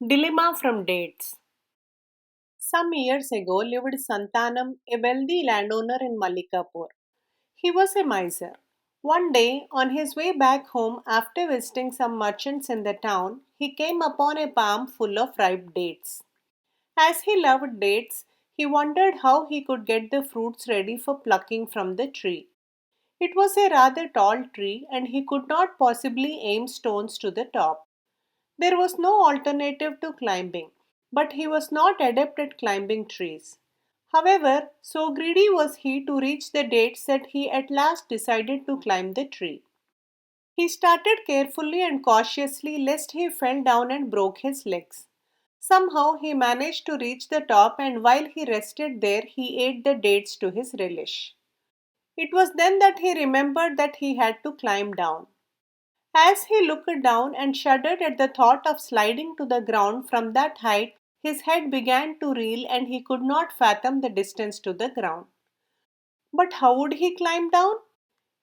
Dilemma from Dates. Some years ago lived Santhanam, a wealthy landowner in Mallikapur. He was a miser. One day, on his way back home after visiting some merchants in the town, he came upon a palm full of ripe dates. As he loved dates, he wondered how he could get the fruits ready for plucking from the tree. It was a rather tall tree, and he could not possibly aim stones to the top. There was no alternative to climbing, but he was not adept at climbing trees. However, so greedy was he to reach the dates that he at last decided to climb the tree. He started carefully and cautiously lest he fell down and broke his legs. Somehow he managed to reach the top, and while he rested there, he ate the dates to his relish. It was then that he remembered that he had to climb down. As he looked down and shuddered at the thought of sliding to the ground from that height, his head began to reel and he could not fathom the distance to the ground. But how would he climb down?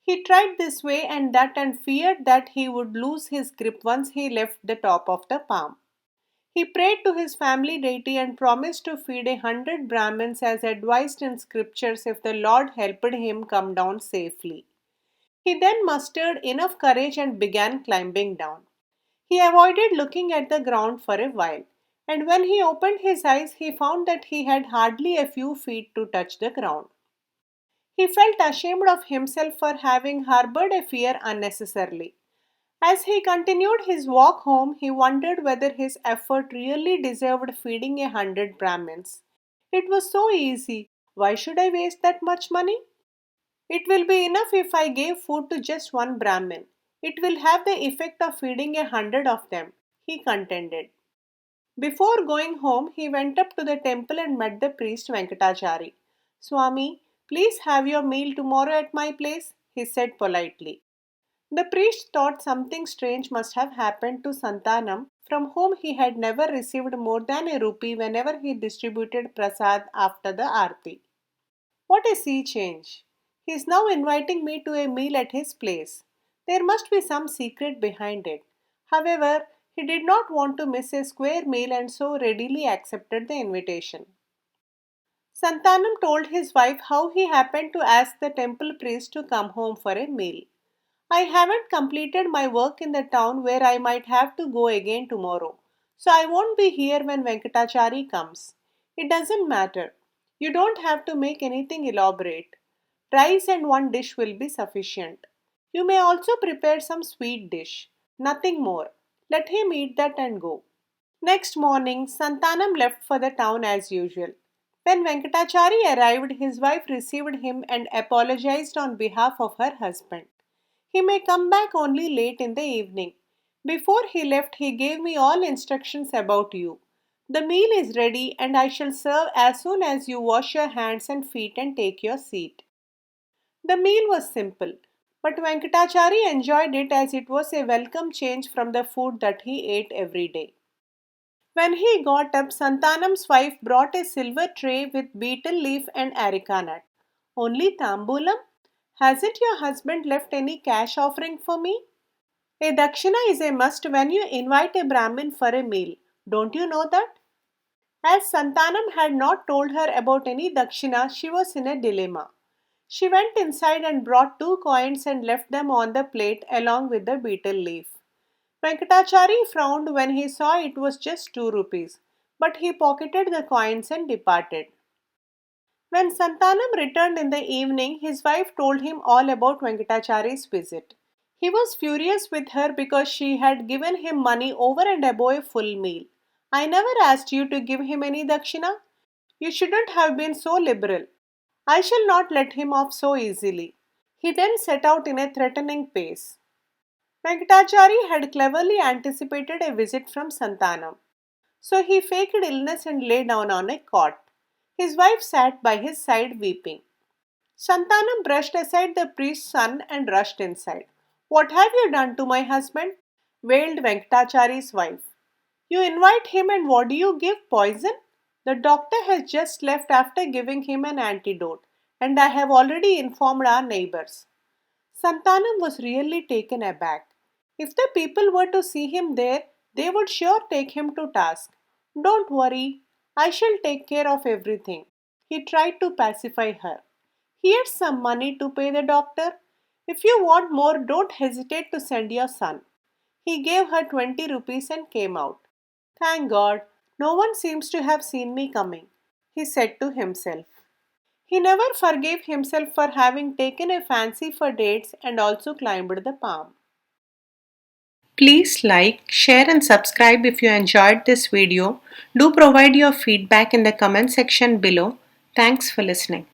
He tried this way and that and feared that he would lose his grip once he left the top of the palm. He prayed to his family deity and promised to feed 100 Brahmins as advised in scriptures if the Lord helped him come down safely. He then mustered enough courage and began climbing down. He avoided looking at the ground for a while, and when he opened his eyes, he found that he had hardly a few feet to touch the ground. He felt ashamed of himself for having harbored a fear unnecessarily. As he continued his walk home, he wondered whether his effort really deserved feeding 100 Brahmins. It was so easy. Why should I waste that much money? It will be enough if I gave food to just one Brahmin. It will have the effect of feeding 100 of them, he contended. Before going home, he went up to the temple and met the priest Venkatachari. Swami, please have your meal tomorrow at my place, he said politely. The priest thought something strange must have happened to Santhanam, from whom he had never received more than a rupee whenever he distributed prasad after the arti. What a sea change! He is now inviting me to a meal at his place. There must be some secret behind it. However, he did not want to miss a square meal and so readily accepted the invitation. Santhanam told his wife how he happened to ask the temple priest to come home for a meal. I haven't completed my work in the town where I might have to go again tomorrow, so I won't be here when Venkatachari comes. It doesn't matter. You don't have to make anything elaborate. Rice and one dish will be sufficient. You may also prepare some sweet dish. Nothing more. Let him eat that and go. Next morning, Santhanam left for the town as usual. When Venkatachari arrived, his wife received him and apologized on behalf of her husband. He may come back only late in the evening. Before he left, he gave me all instructions about you. The meal is ready and I shall serve as soon as you wash your hands and feet and take your seat. The meal was simple, but Venkatachari enjoyed it as it was a welcome change from the food that he ate every day. When he got up, Santhanam's wife brought a silver tray with betel leaf and areca nut. Only tambulam? Hasn't your husband left any cash offering for me? A dakshina is a must when you invite a Brahmin for a meal. Don't you know that? As Santanam had not told her about any dakshina, she was in a dilemma. She went inside and brought 2 coins and left them on the plate along with the betel leaf. Venkatachari frowned when he saw it was just 2 rupees, but he pocketed the coins and departed. When Santanam returned in the evening, his wife told him all about Venkatachari's visit. He was furious with her because she had given him money over and above a full meal. I never asked you to give him any dakshina. You shouldn't have been so liberal. I shall not let him off so easily. He then set out in a threatening pace. Venkatachari had cleverly anticipated a visit from Santanam. So he faked illness and lay down on a cot. His wife sat by his side weeping. Santhanam brushed aside the priest's son and rushed inside. What have you done to my husband? Wailed Venkatachari's wife. You invite him and what do you give? Poison? The doctor has just left after giving him an antidote, and I have already informed our neighbors. Santhanam was really taken aback. If the people were to see him there, They would sure take him to task. Don't worry, I shall take care of everything. He tried to pacify her. Here's some money to pay the doctor. If you want more, don't hesitate to send your son. He gave her 20 rupees and came out. Thank God, no one seems to have seen me coming, he said to himself. He never forgave himself for having taken a fancy for dates and also climbed the palm. Please like, share, and subscribe if you enjoyed this video. Do provide your feedback in the comment section below. Thanks for listening.